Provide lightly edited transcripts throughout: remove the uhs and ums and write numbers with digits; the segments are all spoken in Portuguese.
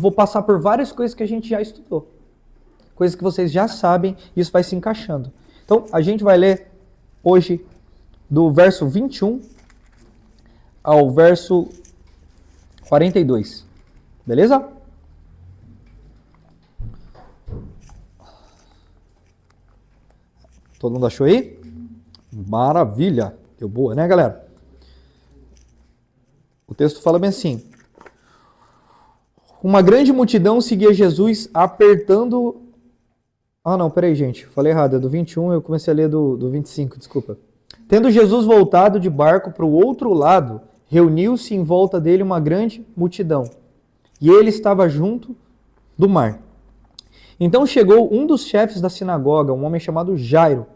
vou passar por várias coisas que a gente já estudou. Coisas que vocês já sabem, e isso vai se encaixando. Então, a gente vai ler hoje do verso 21 ao verso 42. Beleza? Todo mundo achou aí? Maravilha! Deu boa, né, galera? O texto fala bem assim. Uma grande multidão seguia Jesus apertando... Ah, não, peraí, gente. Falei errado. É do 21, eu comecei a ler do 25, desculpa. Tendo Jesus voltado de barco para o outro lado, reuniu-se em volta dele uma grande multidão. E ele estava junto do mar. Então chegou um dos chefes da sinagoga, um homem chamado Jairo,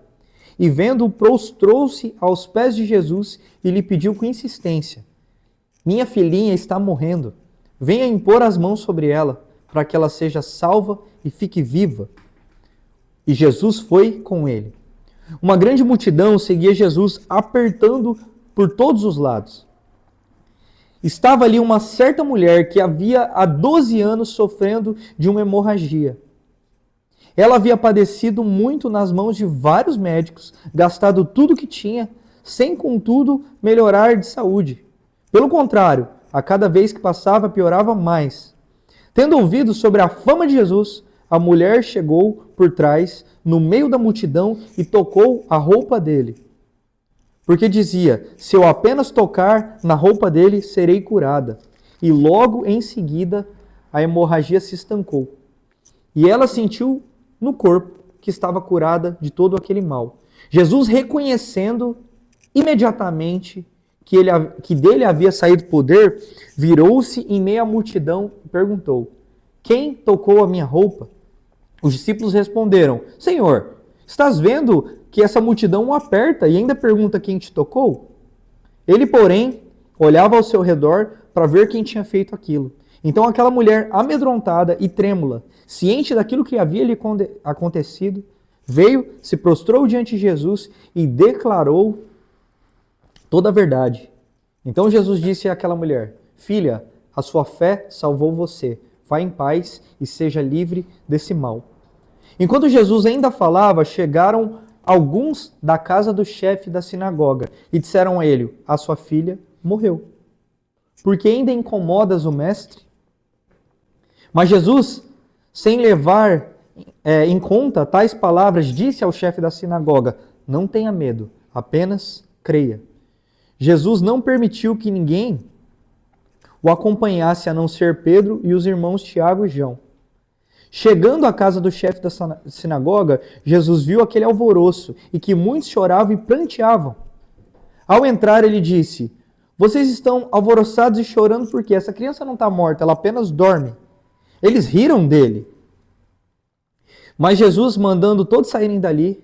e vendo-o, prostrou-se aos pés de Jesus e lhe pediu com insistência: minha filhinha está morrendo. Venha impor as mãos sobre ela, para que ela seja salva e fique viva. E Jesus foi com ele. Uma grande multidão seguia Jesus, apertando por todos os lados. Estava ali uma certa mulher que havia há 12 anos sofrendo de uma hemorragia. Ela havia padecido muito nas mãos de vários médicos, gastado tudo que tinha, sem contudo melhorar de saúde. Pelo contrário, a cada vez que passava piorava mais. Tendo ouvido sobre a fama de Jesus, a mulher chegou por trás, no meio da multidão, e tocou a roupa dele. Porque dizia: se eu apenas tocar na roupa dele, serei curada. E logo em seguida a hemorragia se estancou. E ela sentiu no corpo que estava curada de todo aquele mal. Jesus, reconhecendo imediatamente que dele havia saído poder, virou-se em meio à multidão e perguntou: quem tocou a minha roupa? Os discípulos responderam: Senhor, estás vendo que essa multidão o aperta e ainda pergunta quem te tocou? Ele, porém, olhava ao seu redor para ver quem tinha feito aquilo. Então aquela mulher, amedrontada e trêmula, ciente daquilo que havia lhe acontecido, veio, se prostrou diante de Jesus e declarou toda a verdade. Então Jesus disse àquela mulher: filha, a sua fé salvou você. Vá em paz e seja livre desse mal. Enquanto Jesus ainda falava, chegaram alguns da casa do chefe da sinagoga e disseram a ele: a sua filha morreu. Por que ainda incomodas o mestre? Mas Jesus, sem levar em conta tais palavras, disse ao chefe da sinagoga: não tenha medo, apenas creia. Jesus não permitiu que ninguém o acompanhasse a não ser Pedro e os irmãos Tiago e João. Chegando à casa do chefe da sinagoga, Jesus viu aquele alvoroço e que muitos choravam e pranteavam. Ao entrar, ele disse: vocês estão alvoroçados e chorando porque essa criança não está morta, ela apenas dorme. Eles riram dele. Mas Jesus, mandando todos saírem dali,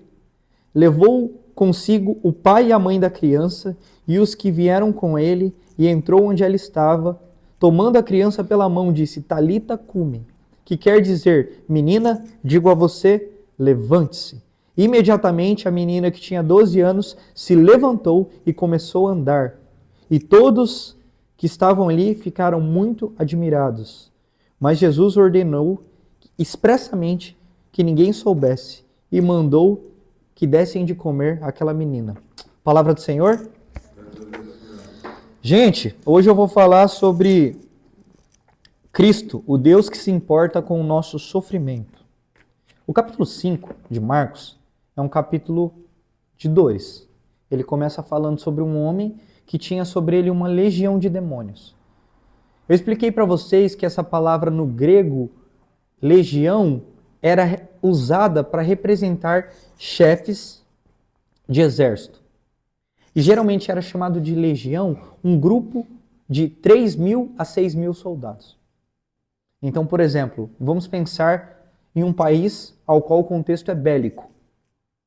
levou consigo o pai e a mãe da criança e os que vieram com ele, e entrou onde ela estava. Tomando a criança pela mão, disse: Talita cumi, que quer dizer: menina, digo a você, levante-se. Imediatamente a menina, que tinha 12 anos, se levantou e começou a andar. E todos que estavam ali ficaram muito admirados. Mas Jesus ordenou expressamente que ninguém soubesse e mandou que dessem de comer àquela menina. Palavra do Senhor? Gente, hoje eu vou falar sobre Cristo, o Deus que se importa com o nosso sofrimento. O capítulo 5 de Marcos é um capítulo de dores. Ele começa falando sobre um homem que tinha sobre ele uma legião de demônios. Eu expliquei para vocês que essa palavra no grego, legião, era usada para representar chefes de exército. E geralmente era chamado de legião um grupo de 3.000 a 6.000 soldados. Então, por exemplo, vamos pensar em um país ao qual o contexto é bélico,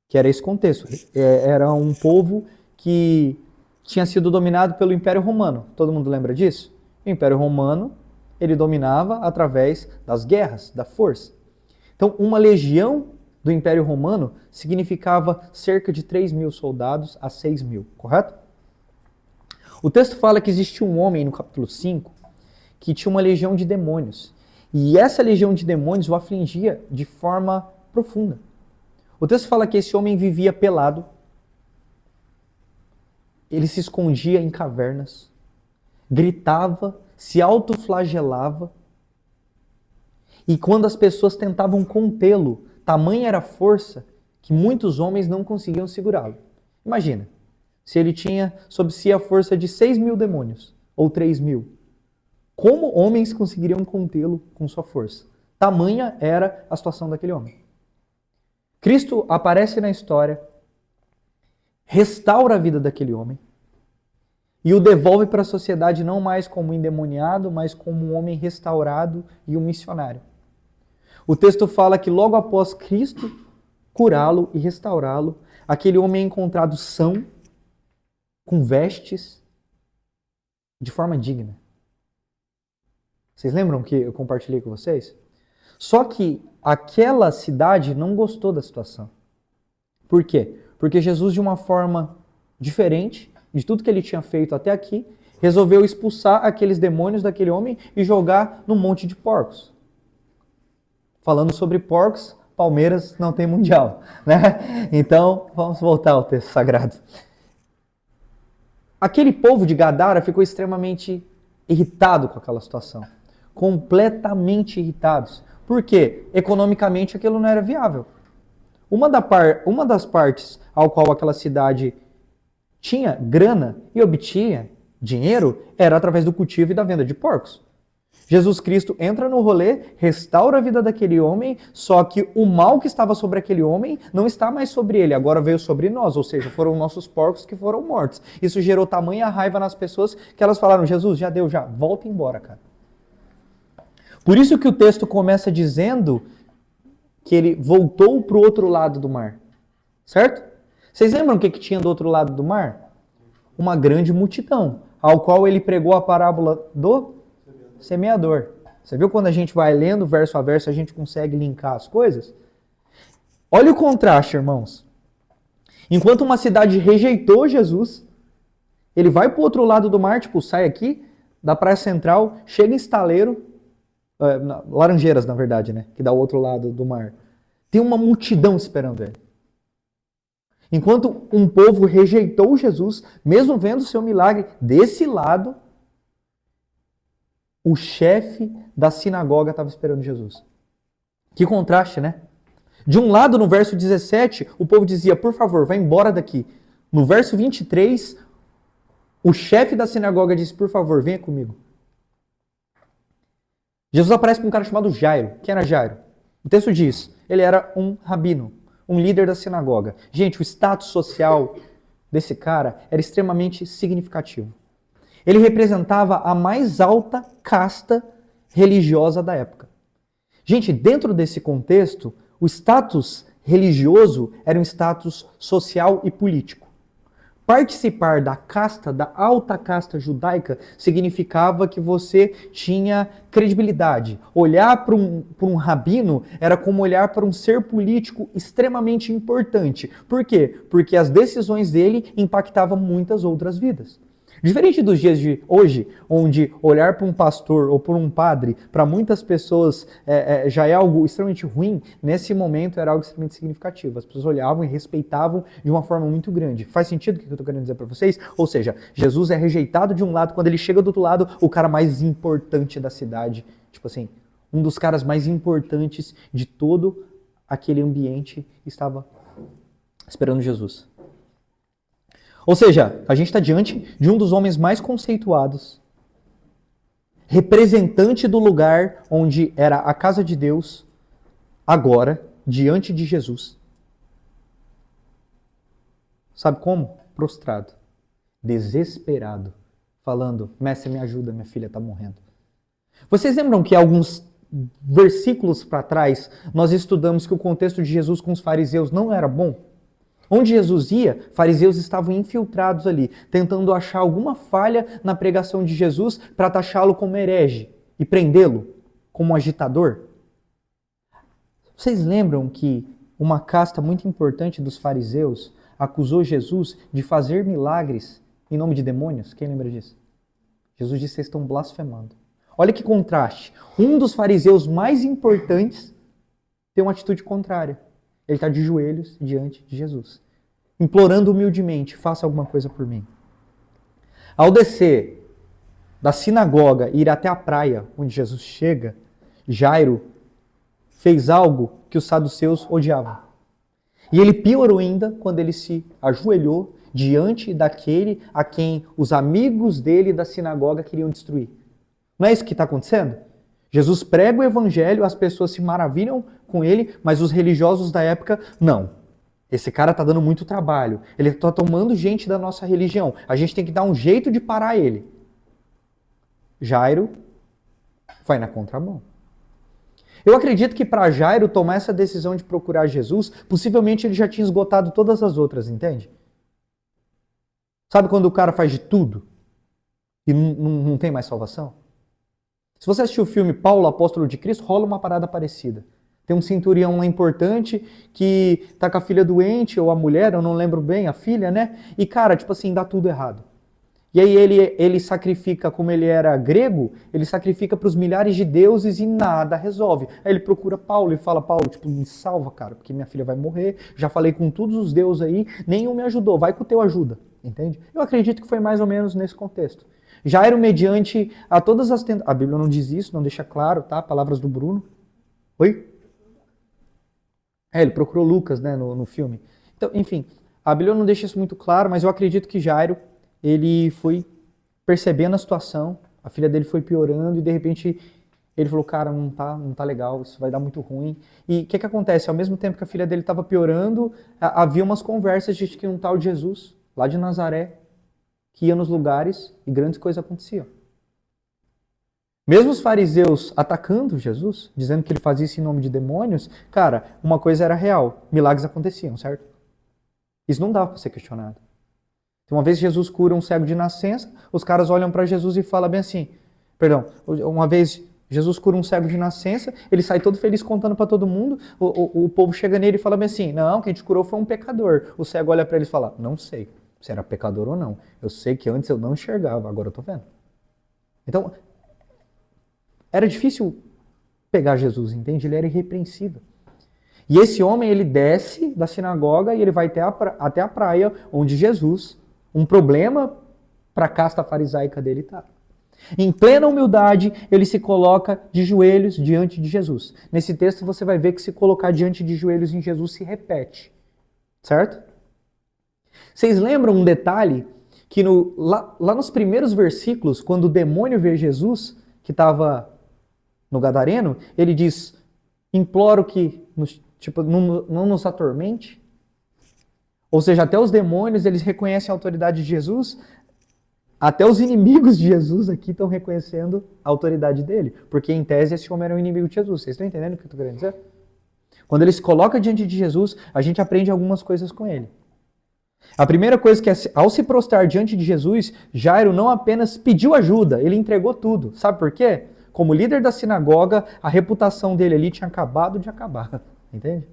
que era esse contexto. Era um povo que tinha sido dominado pelo Império Romano. Todo mundo lembra disso? O Império Romano, ele dominava através das guerras, da força. Então, uma legião do Império Romano significava cerca de 3.000 soldados a 6.000, correto? O texto fala que existia um homem no capítulo 5 que tinha uma legião de demônios. E essa legião de demônios o afligia de forma profunda. O texto fala que esse homem vivia pelado, ele se escondia em cavernas, gritava, se autoflagelava, e quando as pessoas tentavam contê-lo, tamanha era a força que muitos homens não conseguiam segurá-lo. Imagina, se ele tinha sob si a força de 6.000 demônios, ou 3.000, como homens conseguiriam contê-lo com sua força? Tamanha era a situação daquele homem. Cristo aparece na história, restaura a vida daquele homem e o devolve para a sociedade não mais como um endemoniado, mas como um homem restaurado e um missionário. O texto fala que logo após Cristo curá-lo e restaurá-lo, aquele homem é encontrado são, com vestes, de forma digna. Vocês lembram que eu compartilhei com vocês? Só que aquela cidade não gostou da situação. Por quê? Porque Jesus, de uma forma diferente de tudo que ele tinha feito até aqui, resolveu expulsar aqueles demônios daquele homem e jogar num monte de porcos. Falando sobre porcos, Palmeiras não tem mundial, né? Então, vamos voltar ao texto sagrado. Aquele povo de Gadara ficou extremamente irritado com aquela situação. Completamente irritados. Por quê? Economicamente aquilo não era viável. Uma das partes ao qual aquela cidade tinha grana e obtinha dinheiro era através do cultivo e da venda de porcos. Jesus Cristo entra no rolê, restaura a vida daquele homem, só que o mal que estava sobre aquele homem não está mais sobre ele, agora veio sobre nós, ou seja, foram nossos porcos que foram mortos. Isso gerou tamanha raiva nas pessoas que elas falaram, Jesus, já deu, já, volta embora, cara. Por isso que o texto começa dizendo que ele voltou para o outro lado do mar, certo? Vocês lembram o que tinha do outro lado do mar? Uma grande multidão, ao qual ele pregou a parábola do semeador. Você viu quando a gente vai lendo verso a verso, a gente consegue linkar as coisas? Olha o contraste, irmãos. Enquanto uma cidade rejeitou Jesus, ele vai para o outro lado do mar, tipo, sai aqui da praia central, chega em Estaleiro, Laranjeiras, na verdade, né? Que dá o outro lado do mar. Tem uma multidão esperando ele. Enquanto um povo rejeitou Jesus, mesmo vendo o seu milagre desse lado, o chefe da sinagoga estava esperando Jesus. Que contraste, né? De um lado, no verso 17, o povo dizia, por favor, vai embora daqui. No verso 23, o chefe da sinagoga disse, por favor, venha comigo. Jesus aparece para um cara chamado Jairo. Quem era Jairo? O texto diz, ele era um rabino, um líder da sinagoga. Gente, o status social desse cara era extremamente significativo. Ele representava a mais alta casta religiosa da época. Gente, dentro desse contexto, o status religioso era um status social e político. Participar da casta, da alta casta judaica, significava que você tinha credibilidade. Olhar para um rabino era como olhar para um ser político extremamente importante. Por quê? Porque as decisões dele impactavam muitas outras vidas. Diferente dos dias de hoje, onde olhar para um pastor ou para um padre, para muitas pessoas já é algo extremamente ruim, nesse momento era algo extremamente significativo. As pessoas olhavam e respeitavam de uma forma muito grande. Faz sentido o que eu estou querendo dizer para vocês? Ou seja, Jesus é rejeitado de um lado, quando ele chega do outro lado, o cara mais importante da cidade, tipo assim, um dos caras mais importantes de todo aquele ambiente estava esperando Jesus. Ou seja, a gente está diante de um dos homens mais conceituados, representante do lugar onde era a casa de Deus, agora, diante de Jesus. Sabe como? Prostrado, desesperado, falando, mestre, me ajuda, minha filha está morrendo. Vocês lembram que alguns versículos para trás, nós estudamos que o contexto de Jesus com os fariseus não era bom? Onde Jesus ia, fariseus estavam infiltrados ali, tentando achar alguma falha na pregação de Jesus para taxá-lo como herege e prendê-lo como agitador. Vocês lembram que uma casta muito importante dos fariseus acusou Jesus de fazer milagres em nome de demônios? Quem lembra disso? Jesus disse, vocês estão blasfemando. Olha que contraste. Um dos fariseus mais importantes tem uma atitude contrária. Ele está de joelhos diante de Jesus, implorando humildemente, faça alguma coisa por mim. Ao descer da sinagoga e ir até a praia onde Jesus chega, Jairo fez algo que os saduceus odiavam. E ele piorou ainda quando ele se ajoelhou diante daquele a quem os amigos dele da sinagoga queriam destruir. Não é isso que está acontecendo? Jesus prega o evangelho, as pessoas se maravilham com ele, mas os religiosos da época, não. Esse cara está dando muito trabalho. Ele está tomando gente da nossa religião. A gente tem que dar um jeito de parar ele. Jairo vai na contramão. Eu acredito que para Jairo tomar essa decisão de procurar Jesus, possivelmente ele já tinha esgotado todas as outras, entende? Sabe quando o cara faz de tudo e não tem mais salvação? Se você assistiu o filme Paulo, Apóstolo de Cristo, rola uma parada parecida. Tem um centurião lá importante que tá com a filha doente, ou a mulher, eu não lembro bem, a filha, né? E cara, tipo assim, dá tudo errado. E aí ele sacrifica, como ele era grego, ele sacrifica para os milhares de deuses e nada resolve. Aí ele procura Paulo e fala, Paulo, tipo, me salva, cara, porque minha filha vai morrer, já falei com todos os deuses aí, nenhum me ajudou, vai com o teu ajuda, entende? Eu acredito que foi mais ou menos nesse contexto. Jairo, mediante a todas as tentativas, a Bíblia não diz isso, não deixa claro, tá? Palavras do Bruno. Oi? Ele procurou Lucas, né, no filme. Então, enfim, a Bíblia não deixa isso muito claro, mas eu acredito que Jairo, ele foi percebendo a situação, a filha dele foi piorando e de repente ele falou, cara, não tá legal, isso vai dar muito ruim. E o que acontece? Ao mesmo tempo que a filha dele estava piorando, havia umas conversas de que um tal de Jesus, lá de Nazaré, que ia nos lugares e grandes coisas aconteciam. Mesmo os fariseus atacando Jesus, dizendo que ele fazia isso em nome de demônios, cara, uma coisa era real, milagres aconteciam, certo? Isso não dava para ser questionado. Uma vez Jesus cura um cego de nascença, os caras olham para Jesus e falam bem assim, uma vez Jesus cura um cego de nascença, ele sai todo feliz contando para todo mundo, o povo chega nele e fala bem assim, não, quem te curou foi um pecador. O cego olha para ele e fala, não sei se era pecador ou não, eu sei que antes eu não enxergava, agora eu tô vendo. Então, era difícil pegar Jesus, entende? Ele era irrepreensível. E esse homem, ele desce da sinagoga e ele vai até a praia onde Jesus, um problema para a casta farisaica dele está. Em plena humildade, ele se coloca de joelhos diante de Jesus. Nesse texto você vai ver que se colocar diante de joelhos em Jesus se repete. Certo? Vocês lembram um detalhe que lá nos primeiros versículos, quando o demônio vê Jesus, que estava no Gadareno, ele diz, imploro que não nos atormente. Ou seja, até os demônios, eles reconhecem a autoridade de Jesus, até os inimigos de Jesus aqui estão reconhecendo a autoridade dele, porque em tese esse homem era um inimigo de Jesus. Vocês estão entendendo o que eu estou querendo dizer? Quando ele se coloca diante de Jesus, a gente aprende algumas coisas com ele. A primeira coisa que é, ao se prostrar diante de Jesus, Jairo não apenas pediu ajuda, ele entregou tudo. Sabe por quê? Como líder da sinagoga, a reputação dele ali tinha acabado de acabar. Entende?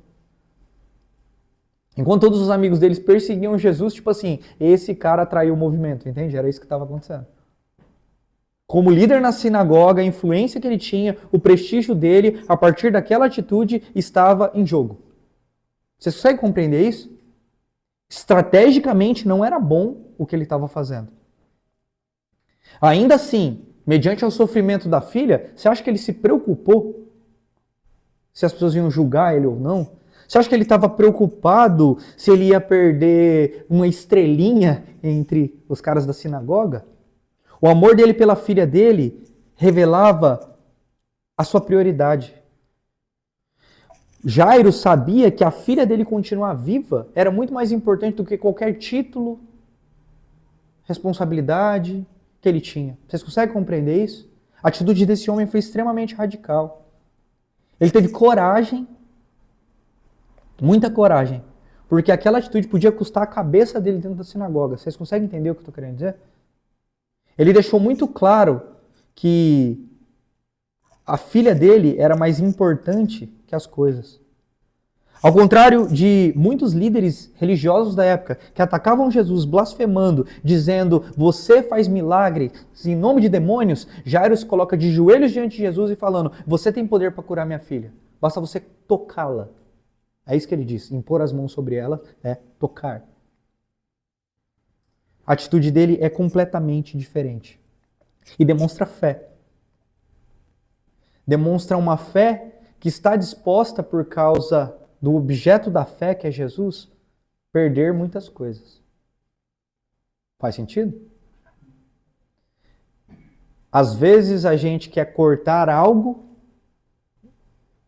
Enquanto todos os amigos deles perseguiam Jesus, tipo assim, esse cara atraiu o movimento, entende? Era isso que estava acontecendo. Como líder na sinagoga, a influência que ele tinha, o prestígio dele, a partir daquela atitude, estava em jogo. Vocês conseguem compreender isso? Estrategicamente não era bom o que ele estava fazendo. Ainda assim, mediante ao sofrimento da filha, você acha que ele se preocupou se as pessoas iam julgar ele ou não? Você acha que ele estava preocupado se ele ia perder uma estrelinha entre os caras da sinagoga? O amor dele pela filha dele revelava a sua prioridade. Jairo sabia que a filha dele continuar viva era muito mais importante do que qualquer título, responsabilidade que ele tinha. Vocês conseguem compreender isso? A atitude desse homem foi extremamente radical. Ele teve coragem, muita coragem, porque aquela atitude podia custar a cabeça dele dentro da sinagoga. Vocês conseguem entender o que eu estou querendo dizer? Ele deixou muito claro que a filha dele era mais importante que as coisas. Ao contrário de muitos líderes religiosos da época que atacavam Jesus, blasfemando, dizendo, você faz milagres em nome de demônios, Jairo se coloca de joelhos diante de Jesus e falando, você tem poder para curar minha filha, basta você tocá-la. É isso que ele diz, impor as mãos sobre ela é tocar. A atitude dele é completamente diferente e demonstra fé. Demonstra uma fé que está disposta por causa do objeto da fé, que é Jesus, perder muitas coisas. Faz sentido? Às vezes a gente quer cortar algo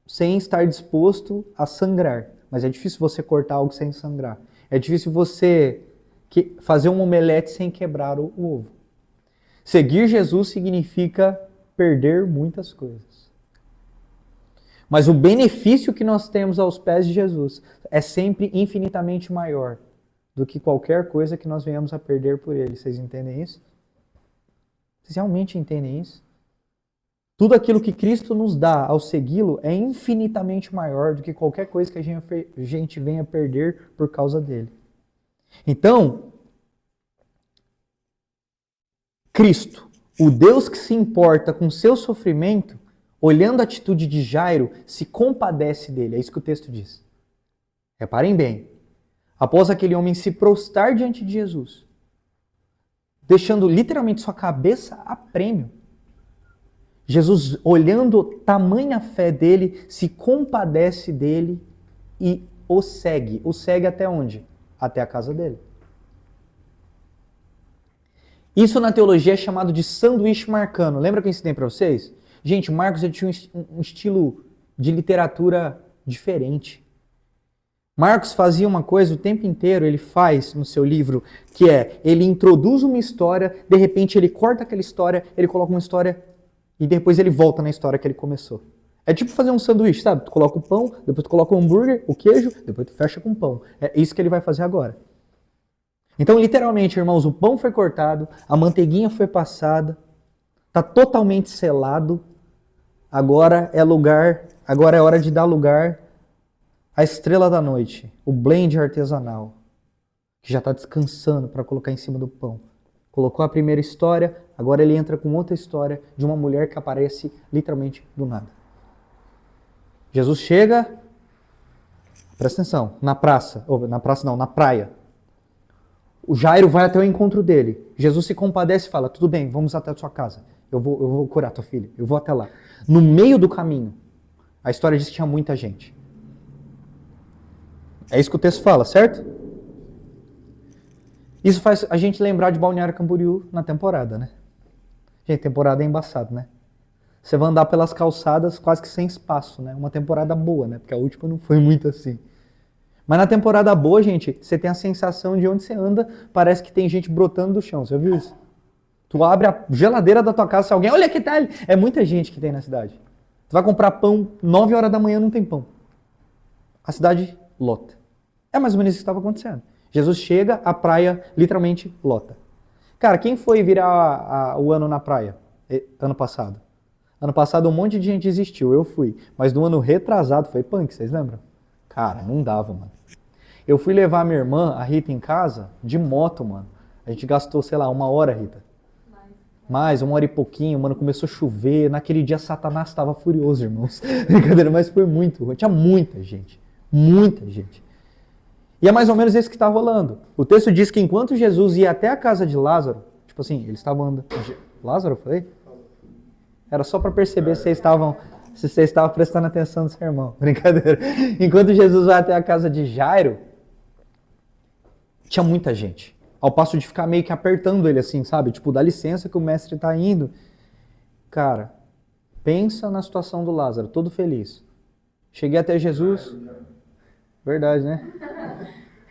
sem estar disposto a sangrar. Mas é difícil você cortar algo sem sangrar. É difícil você fazer um omelete sem quebrar o ovo. Seguir Jesus significa perder muitas coisas. Mas o benefício que nós temos aos pés de Jesus é sempre infinitamente maior do que qualquer coisa que nós venhamos a perder por Ele. Vocês entendem isso? Vocês realmente entendem isso? Tudo aquilo que Cristo nos dá ao segui-lo é infinitamente maior do que qualquer coisa que a gente venha perder por causa dele. Então, Cristo, o Deus que se importa com seu sofrimento, olhando a atitude de Jairo, se compadece dele. É isso que o texto diz. Reparem bem. Após aquele homem se prostrar diante de Jesus, deixando literalmente sua cabeça a prêmio, Jesus, olhando tamanha fé dele, se compadece dele e o segue. O segue até onde? Até a casa dele. Isso na teologia é chamado de sanduíche marcano. Lembra que eu ensinei para vocês? Gente, Marcos ele tinha um estilo de literatura diferente. Marcos fazia uma coisa o tempo inteiro, ele faz no seu livro, que é, ele introduz uma história, de repente ele corta aquela história, ele coloca uma história e depois ele volta na história que ele começou. É tipo fazer um sanduíche, sabe? Tu coloca o pão, depois tu coloca o hambúrguer, o queijo, depois tu fecha com o pão. É isso que ele vai fazer agora. Então, literalmente, irmãos, o pão foi cortado, a manteiguinha foi passada, está totalmente selado. Agora é hora de dar lugar à estrela da noite, o blend artesanal, que já está descansando para colocar em cima do pão. Colocou a primeira história, agora ele entra com outra história de uma mulher que aparece literalmente do nada. Jesus chega, presta atenção, na praia. O Jairo vai até o encontro dele. Jesus se compadece e fala, tudo bem, vamos até a sua casa. Eu vou curar tua filha, eu vou até lá. No meio do caminho, a história diz que tinha muita gente. É isso que o texto fala, certo? Isso faz a gente lembrar de Balneário Camboriú na temporada, né? Gente, temporada é embaçado, né? Você vai andar pelas calçadas quase que sem espaço, né? Uma temporada boa, né? Porque a última não foi muito assim. Mas na temporada boa, gente, você tem a sensação de onde você anda, parece que tem gente brotando do chão. Você já viu isso? Tu abre a geladeira da tua casa, se alguém, olha que tá ali. É muita gente que tem na cidade. Tu vai comprar pão, 9 horas da manhã não tem pão. A cidade lota. É mais ou menos isso que estava acontecendo. Jesus chega, a praia literalmente lota. Cara, quem foi virar o ano na praia? Ano passado. Ano passado um monte de gente existiu, eu fui. Mas no ano retrasado foi punk, vocês lembram? Cara, não dava, mano. Eu fui levar a minha irmã, a Rita, em casa, de moto, mano. A gente gastou, sei lá, 1 hora, Rita. Mais, 1 hora e pouquinho, mano, começou a chover. Naquele dia, Satanás estava furioso, irmãos. Brincadeira, mas foi muito ruim. Tinha muita gente. Muita gente. E é mais ou menos isso que está rolando. O texto diz que enquanto Jesus ia até a casa de Lázaro, tipo assim, eles estavam andando... Lázaro, eu falei? Era só para perceber se vocês estavam prestando atenção no sermão. Brincadeira. Enquanto Jesus vai até a casa de Jairo, tinha muita gente. Ao passo de ficar meio que apertando ele assim, sabe? Tipo, dá licença que o mestre está indo. Cara, pensa na situação do Lázaro, todo feliz. Cheguei até Jesus... Verdade, né?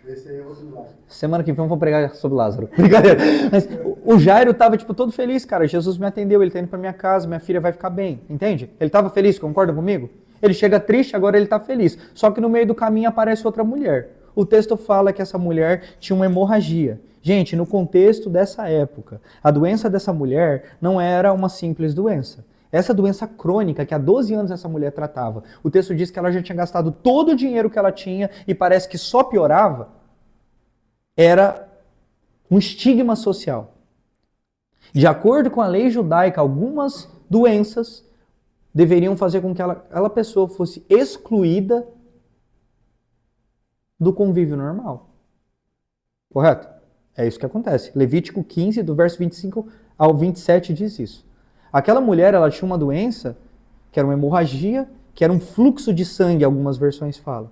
Esse aí é outro Lázaro. Semana que vem eu vou pregar sobre Lázaro. Brincadeira. Mas o Jairo tava, tipo, todo feliz, cara. Jesus me atendeu, ele tá indo pra minha casa, minha filha vai ficar bem. Entende? Ele tava feliz, concorda comigo? Ele chega triste, agora ele tá feliz. Só que no meio do caminho aparece outra mulher. O texto fala que essa mulher tinha uma hemorragia. Gente, no contexto dessa época, a doença dessa mulher não era uma simples doença. Essa doença crônica que há 12 anos essa mulher tratava. O texto diz que ela já tinha gastado todo o dinheiro que ela tinha e parece que só piorava. Era um estigma social. De acordo com a lei judaica, algumas doenças deveriam fazer com que aquela pessoa fosse excluída do convívio normal. Correto? É isso que acontece. Levítico 15, do verso 25 ao 27 diz isso. Aquela mulher, ela tinha uma doença, que era uma hemorragia, que era um fluxo de sangue, algumas versões falam.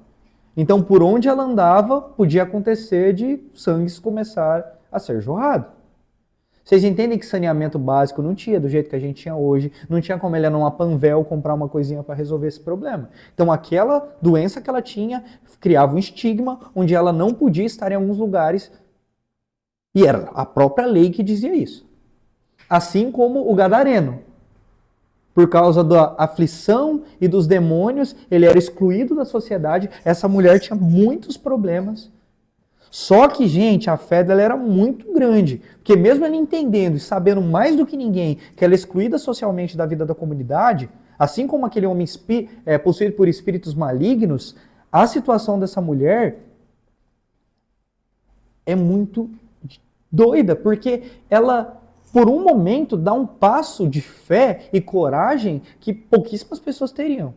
Então, por onde ela andava, podia acontecer de sangue começar a ser jorrado. Vocês entendem que saneamento básico não tinha do jeito que a gente tinha hoje, não tinha como ele ir numa Panvel comprar uma coisinha para resolver esse problema. Então, aquela doença que ela tinha criava um estigma onde ela não podia estar em alguns lugares e era a própria lei que dizia isso. Assim como o gadareno. Por causa da aflição e dos demônios, ele era excluído da sociedade. Essa mulher tinha muitos problemas. Só que, gente, a fé dela era muito grande. Porque mesmo ela entendendo e sabendo mais do que ninguém que ela é excluída socialmente da vida da comunidade, assim como aquele homem possuído por espíritos malignos, a situação dessa mulher é muito doida, porque ela, por um momento, dá um passo de fé e coragem que pouquíssimas pessoas teriam.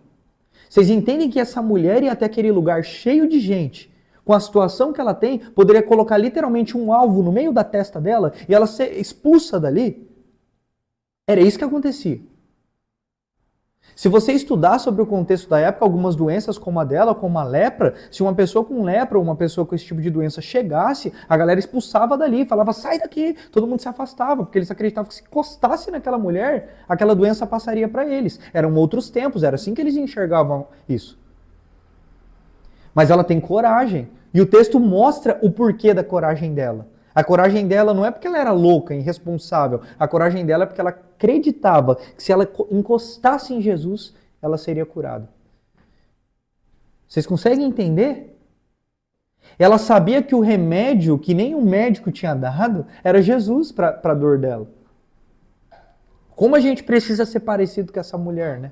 Vocês entendem que essa mulher ia até aquele lugar cheio de gente, com a situação que ela tem, poderia colocar literalmente um alvo no meio da testa dela e ela ser expulsa dali? Era isso que acontecia. Se você estudar sobre o contexto da época, algumas doenças como a dela, como a lepra, se uma pessoa com lepra ou uma pessoa com esse tipo de doença chegasse, a galera expulsava dali, falava, sai daqui, todo mundo se afastava, porque eles acreditavam que se encostasse naquela mulher, aquela doença passaria para eles. Eram outros tempos, era assim que eles enxergavam isso. Mas ela tem coragem, e o texto mostra o porquê da coragem dela. A coragem dela não é porque ela era louca, irresponsável. A coragem dela é porque ela acreditava que se ela encostasse em Jesus, ela seria curada. Vocês conseguem entender? Ela sabia que o remédio que nenhum médico tinha dado era Jesus para a dor dela. Como a gente precisa ser parecido com essa mulher, né?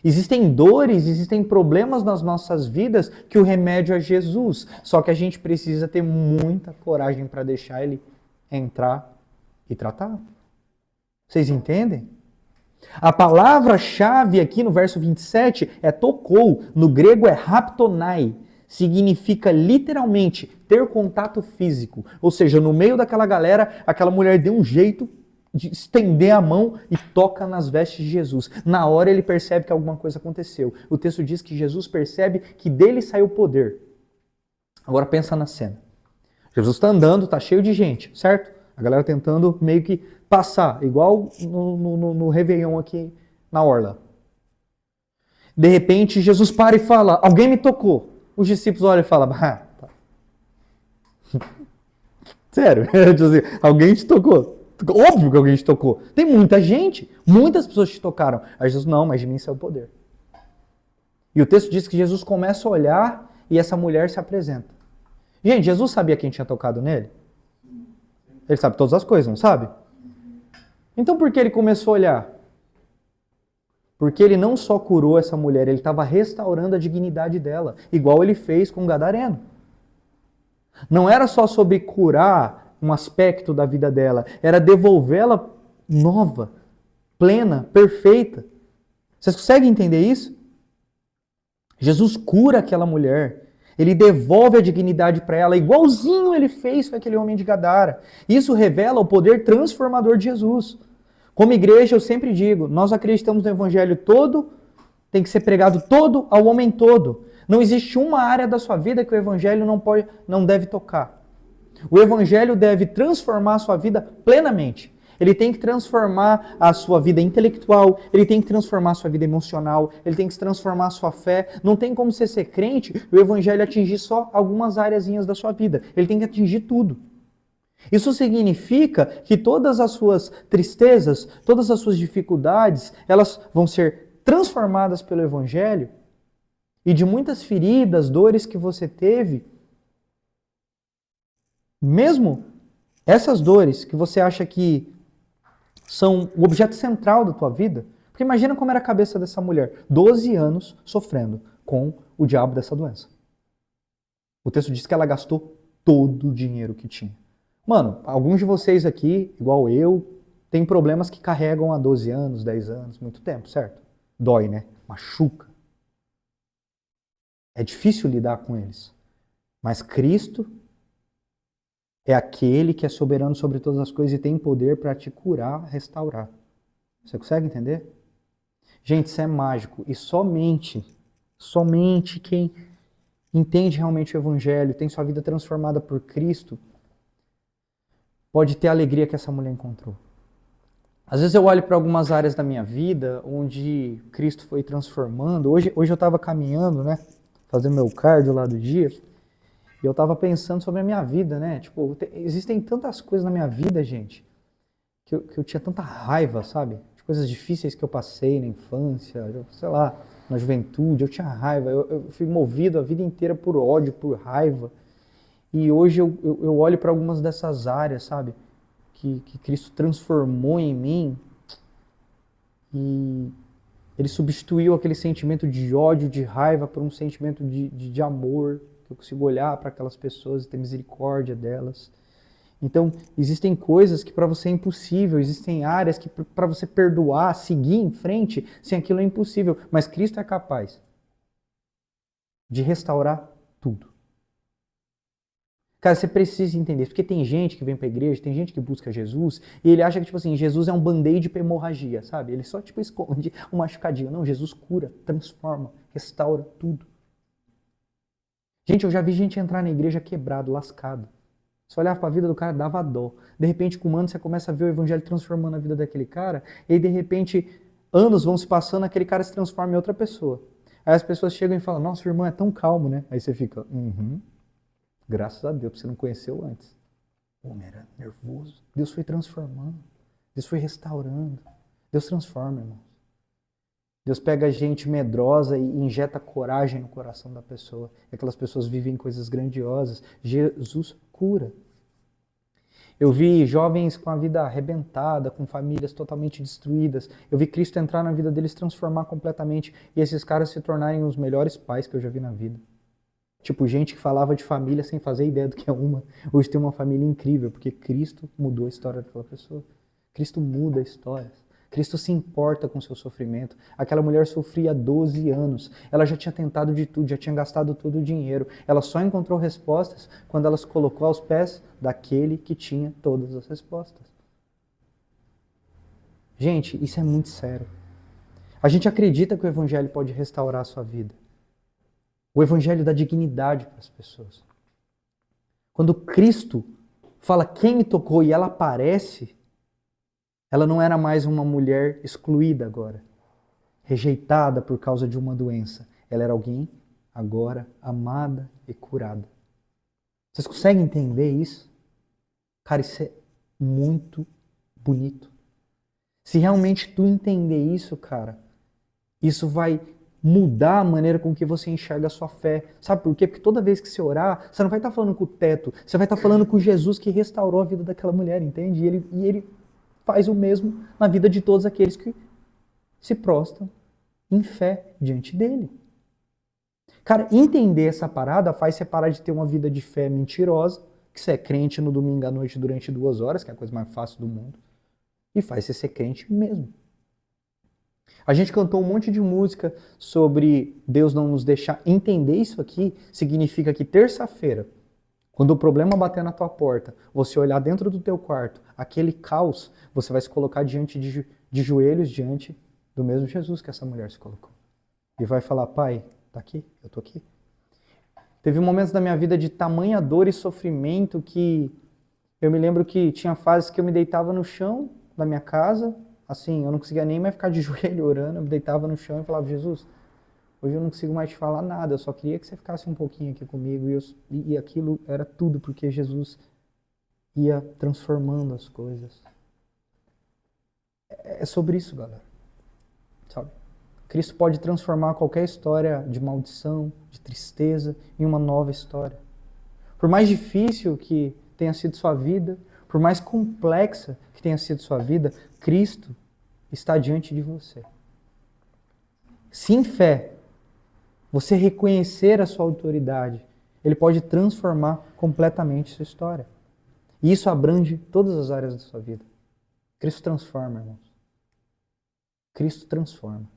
Existem dores, existem problemas nas nossas vidas que o remédio é Jesus. Só que a gente precisa ter muita coragem para deixar ele entrar e tratar. Vocês entendem? A palavra-chave aqui no verso 27 é tocou. No grego é raptonai. Significa literalmente ter contato físico. Ou seja, no meio daquela galera, aquela mulher deu um jeito de estender a mão e toca nas vestes de Jesus. Na hora ele percebe que alguma coisa aconteceu. O texto diz que Jesus percebe que dele saiu poder. Agora pensa na cena. Jesus está andando, está cheio de gente, certo? A galera tentando meio que passar, igual no Réveillon aqui na Orla. De repente Jesus para e fala, alguém me tocou. Os discípulos olham e falam, tá. Sério, alguém te tocou. Óbvio que alguém te tocou. Tem muita gente. Muitas pessoas te tocaram. Aí Jesus, não, mas de mim saiu o poder. E o texto diz que Jesus começa a olhar e essa mulher se apresenta. Gente, Jesus sabia quem tinha tocado nele? Ele sabe todas as coisas, não sabe? Então por que ele começou a olhar? Porque ele não só curou essa mulher, ele estava restaurando a dignidade dela. Igual ele fez com o gadareno. Não era só sobre curar um aspecto da vida dela, era devolvê-la nova, plena, perfeita. Vocês conseguem entender isso? Jesus cura aquela mulher, ele devolve a dignidade para ela, igualzinho ele fez com aquele homem de Gadara. Isso revela o poder transformador de Jesus. Como igreja, eu sempre digo, nós acreditamos no evangelho todo, tem que ser pregado todo ao homem todo. Não existe uma área da sua vida que o evangelho não deve tocar. O evangelho deve transformar a sua vida plenamente. Ele tem que transformar a sua vida intelectual, ele tem que transformar a sua vida emocional, ele tem que transformar a sua fé. Não tem como você ser crente e o evangelho atingir só algumas áreazinhas da sua vida. Ele tem que atingir tudo. Isso significa que todas as suas tristezas, todas as suas dificuldades, elas vão ser transformadas pelo evangelho e de muitas feridas, dores que você teve, mesmo essas dores que você acha que são o objeto central da tua vida. Porque imagina como era a cabeça dessa mulher. 12 anos sofrendo com o diabo dessa doença. O texto diz que ela gastou todo o dinheiro que tinha. Mano, alguns de vocês aqui, igual eu, tem problemas que carregam há 12 anos, 10 anos, muito tempo, certo? Dói, né? Machuca. É difícil lidar com eles. Mas Cristo é aquele que é soberano sobre todas as coisas e tem poder para te curar, restaurar. Você consegue entender? Gente, isso é mágico. E somente quem entende realmente o Evangelho, tem sua vida transformada por Cristo, pode ter a alegria que essa mulher encontrou. Às vezes eu olho para algumas áreas da minha vida onde Cristo foi transformando. Hoje eu estava caminhando, né? Fazendo meu cardio lá do dia. E eu estava pensando sobre a minha vida, né? Tipo, existem tantas coisas na minha vida, gente, que eu tinha tanta raiva, sabe? De coisas difíceis que eu passei na infância, sei lá, na juventude, eu tinha raiva. Eu fui movido a vida inteira por ódio, por raiva. E hoje eu olho para algumas dessas áreas, sabe? Que Cristo transformou em mim e ele substituiu aquele sentimento de ódio, de raiva por um sentimento de amor, que eu consigo olhar para aquelas pessoas e ter misericórdia delas. Então, existem coisas que para você é impossível, existem áreas que para você perdoar, seguir em frente, sem aquilo é impossível, mas Cristo é capaz de restaurar tudo. Cara, você precisa entender isso, porque tem gente que vem pra igreja, tem gente que busca Jesus, e ele acha que, tipo assim, Jesus é um band-aid pra hemorragia, sabe? Ele só, tipo, esconde um machucadinho. Não, Jesus cura, transforma, restaura tudo. Gente, eu já vi gente entrar na igreja quebrado, lascado. Você olhava pra vida do cara, dava dó. De repente, com um ano, você começa a ver o evangelho transformando a vida daquele cara, e aí, de repente, anos vão se passando, aquele cara se transforma em outra pessoa. Aí as pessoas chegam e falam, nossa, o irmão é tão calmo, né? Aí você fica, graças a Deus, você não conheceu antes. O homem era nervoso. Deus foi transformando. Deus foi restaurando. Deus transforma, irmãos. Deus pega a gente medrosa e injeta coragem no coração da pessoa. E aquelas pessoas vivem coisas grandiosas. Jesus cura. Eu vi jovens com a vida arrebentada, com famílias totalmente destruídas. Eu vi Cristo entrar na vida deles, transformar completamente. E esses caras se tornarem os melhores pais que eu já vi na vida. Tipo, gente que falava de família sem fazer ideia do que é uma. Hoje tem uma família incrível, porque Cristo mudou a história daquela pessoa. Cristo muda a história. Cristo se importa com o seu sofrimento. Aquela mulher sofria há 12 anos. Ela já tinha tentado de tudo, já tinha gastado todo o dinheiro. Ela só encontrou respostas quando ela se colocou aos pés daquele que tinha todas as respostas. Gente, isso é muito sério. A gente acredita que o Evangelho pode restaurar a sua vida. O Evangelho dá dignidade para as pessoas. Quando Cristo fala quem me tocou e ela aparece, ela não era mais uma mulher excluída agora, rejeitada por causa de uma doença. Ela era alguém agora amada e curada. Vocês conseguem entender isso? Cara, isso é muito bonito. Se realmente tu entender isso, cara, isso vai mudar a maneira com que você enxerga a sua fé. Sabe por quê? Porque toda vez que você orar, você não vai estar falando com o teto, você vai estar falando com Jesus que restaurou a vida daquela mulher, entende? E ele faz o mesmo na vida de todos aqueles que se prostram em fé diante dele. Cara, entender essa parada faz você parar de ter uma vida de fé mentirosa, que você é crente no domingo à noite durante 2 horas, que é a coisa mais fácil do mundo, e faz você ser crente mesmo. A gente cantou um monte de música sobre Deus não nos deixar entender isso aqui, significa que terça-feira, quando o problema bater na tua porta, você olhar dentro do teu quarto, aquele caos, você vai se colocar diante de joelhos diante do mesmo Jesus que essa mulher se colocou. E vai falar, pai, tá aqui? Eu tô aqui. Teve momentos da minha vida de tamanha dor e sofrimento que eu me lembro que tinha fases que eu me deitava no chão da minha casa, assim, eu não conseguia nem mais ficar de joelho orando, eu me deitava no chão e falava, Jesus, hoje eu não consigo mais te falar nada, eu só queria que você ficasse um pouquinho aqui comigo. E aquilo era tudo, porque Jesus ia transformando as coisas. É sobre isso, galera. Sabe? Cristo pode transformar qualquer história de maldição, de tristeza, em uma nova história. Por mais difícil que tenha sido sua vida, por mais complexa que que tenha sido sua vida, Cristo está diante de você. Se em fé você reconhecer a sua autoridade, Ele pode transformar completamente sua história. E isso abrange todas as áreas da sua vida. Cristo transforma, irmãos. Cristo transforma.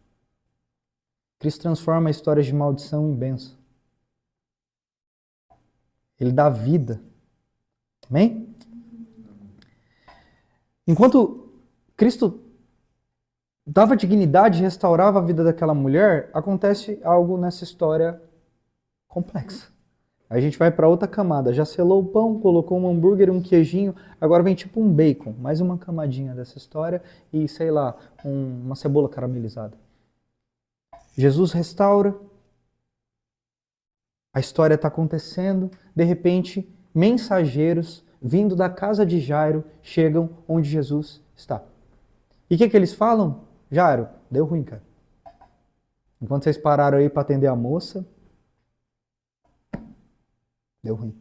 Cristo transforma histórias de maldição em bênção. Ele dá vida. Amém? Enquanto Cristo dava dignidade e restaurava a vida daquela mulher, acontece algo nessa história complexa. Aí a gente vai para outra camada. Já selou o pão, colocou um hambúrguer, um queijinho, agora vem tipo um bacon, mais uma camadinha dessa história e, sei lá, uma cebola caramelizada. Jesus restaura, a história está acontecendo, de repente, mensageiros vindo da casa de Jairo chegam onde Jesus está. E o que eles falam? Jairo, deu ruim, cara. Enquanto vocês pararam aí para atender a moça, deu ruim.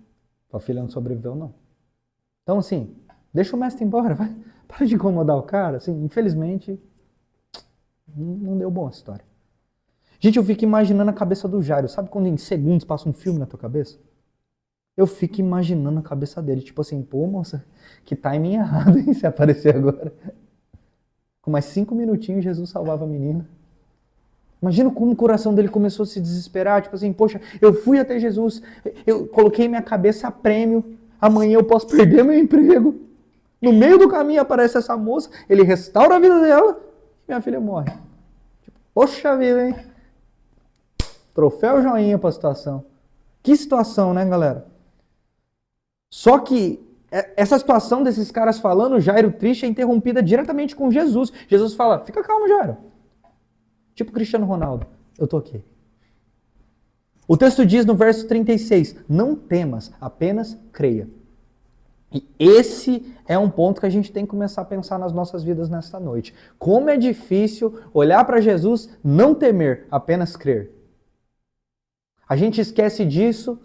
Tua filha não sobreviveu, não. Então, assim, deixa o mestre embora, vai. Para de incomodar o cara. Assim, infelizmente, não deu bom a história. Gente, eu fico imaginando a cabeça do Jairo. Sabe quando em segundos passa um filme na tua cabeça? Eu fico imaginando a cabeça dele. Tipo assim, pô, moça, que timing errado, hein, se aparecer agora. Com mais 5 minutinhos, Jesus salvava a menina. Imagina como o coração dele começou a se desesperar. Tipo assim, poxa, eu fui até Jesus, eu coloquei minha cabeça a prêmio, amanhã eu posso perder meu emprego. No meio do caminho aparece essa moça, ele restaura a vida dela e minha filha morre. Tipo, poxa vida, hein? Troféu joinha pra situação. Que situação, né, galera? Só que essa situação desses caras falando, Jairo triste, é interrompida diretamente com Jesus. Jesus fala, fica calmo, Jairo. Tipo Cristiano Ronaldo, eu tô aqui. O texto diz no verso 36, não temas, apenas creia. E esse é um ponto que a gente tem que começar a pensar nas nossas vidas nesta noite. Como é difícil olhar para Jesus, não temer, apenas crer. A gente esquece disso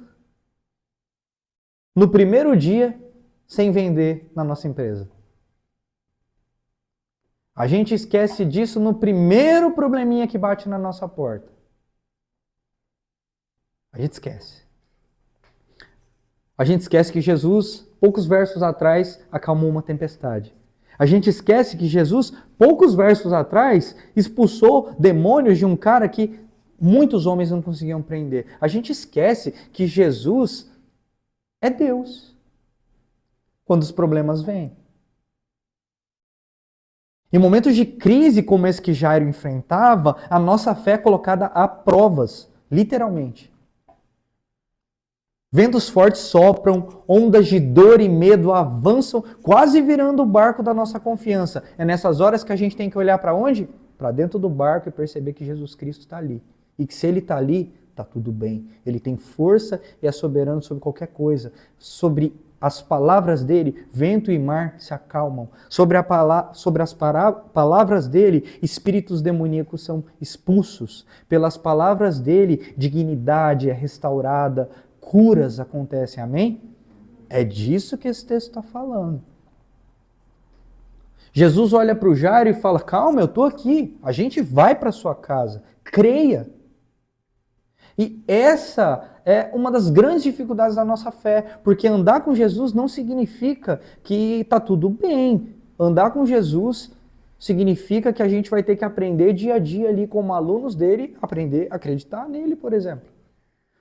no primeiro dia sem vender na nossa empresa. A gente esquece disso no primeiro probleminha que bate na nossa porta. A gente esquece. A gente esquece que Jesus, poucos versos atrás, acalmou uma tempestade. A gente esquece que Jesus, poucos versos atrás, expulsou demônios de um cara que muitos homens não conseguiam prender. A gente esquece que Jesus é Deus quando os problemas vêm. Em momentos de crise como esse que Jairo enfrentava, a nossa fé é colocada a provas, literalmente. Ventos fortes sopram, ondas de dor e medo avançam, quase virando o barco da nossa confiança. É nessas horas que a gente tem que olhar para onde? Para dentro do barco e perceber que Jesus Cristo está ali. E que se Ele está ali, está tudo bem. Ele tem força e é soberano sobre qualquer coisa. Sobre as palavras dele, vento e mar se acalmam. Sobre as palavras dele, espíritos demoníacos são expulsos. Pelas palavras dele, dignidade é restaurada, curas acontecem. Amém? É disso que esse texto está falando. Jesus olha para o Jairo e fala, calma, eu estou aqui. A gente vai para sua casa. Creia. E essa é uma das grandes dificuldades da nossa fé, porque andar com Jesus não significa que está tudo bem. Andar com Jesus significa que a gente vai ter que aprender dia a dia ali como alunos dele, aprender a acreditar nele, por exemplo.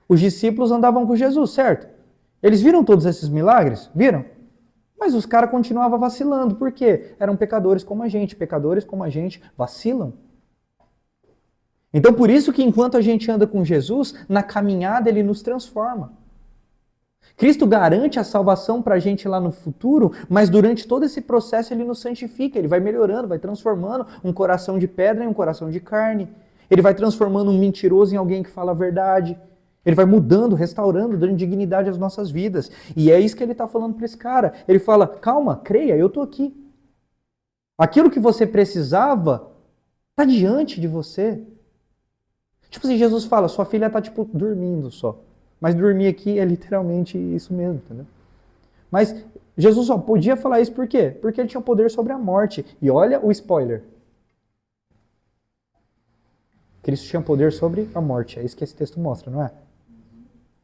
Os discípulos andavam com Jesus, certo? Eles viram todos esses milagres? Viram? Mas os caras continuavam vacilando. Por quê? Eram pecadores como a gente. Pecadores como a gente vacilam. Então, por isso que enquanto a gente anda com Jesus, na caminhada ele nos transforma. Cristo garante a salvação para a gente lá no futuro, mas durante todo esse processo ele nos santifica, ele vai melhorando, vai transformando um coração de pedra em um coração de carne. Ele vai transformando um mentiroso em alguém que fala a verdade. Ele vai mudando, restaurando, dando dignidade às nossas vidas. E é isso que ele está falando para esse cara. Ele fala, calma, creia, eu estou aqui. Aquilo que você precisava está diante de você. Tipo assim, Jesus fala, sua filha está tipo dormindo só. Mas dormir aqui é literalmente isso mesmo, entendeu? Mas Jesus só podia falar isso por quê? Porque ele tinha poder sobre a morte. E olha o spoiler. Cristo tinha poder sobre a morte. É isso que esse texto mostra, não é?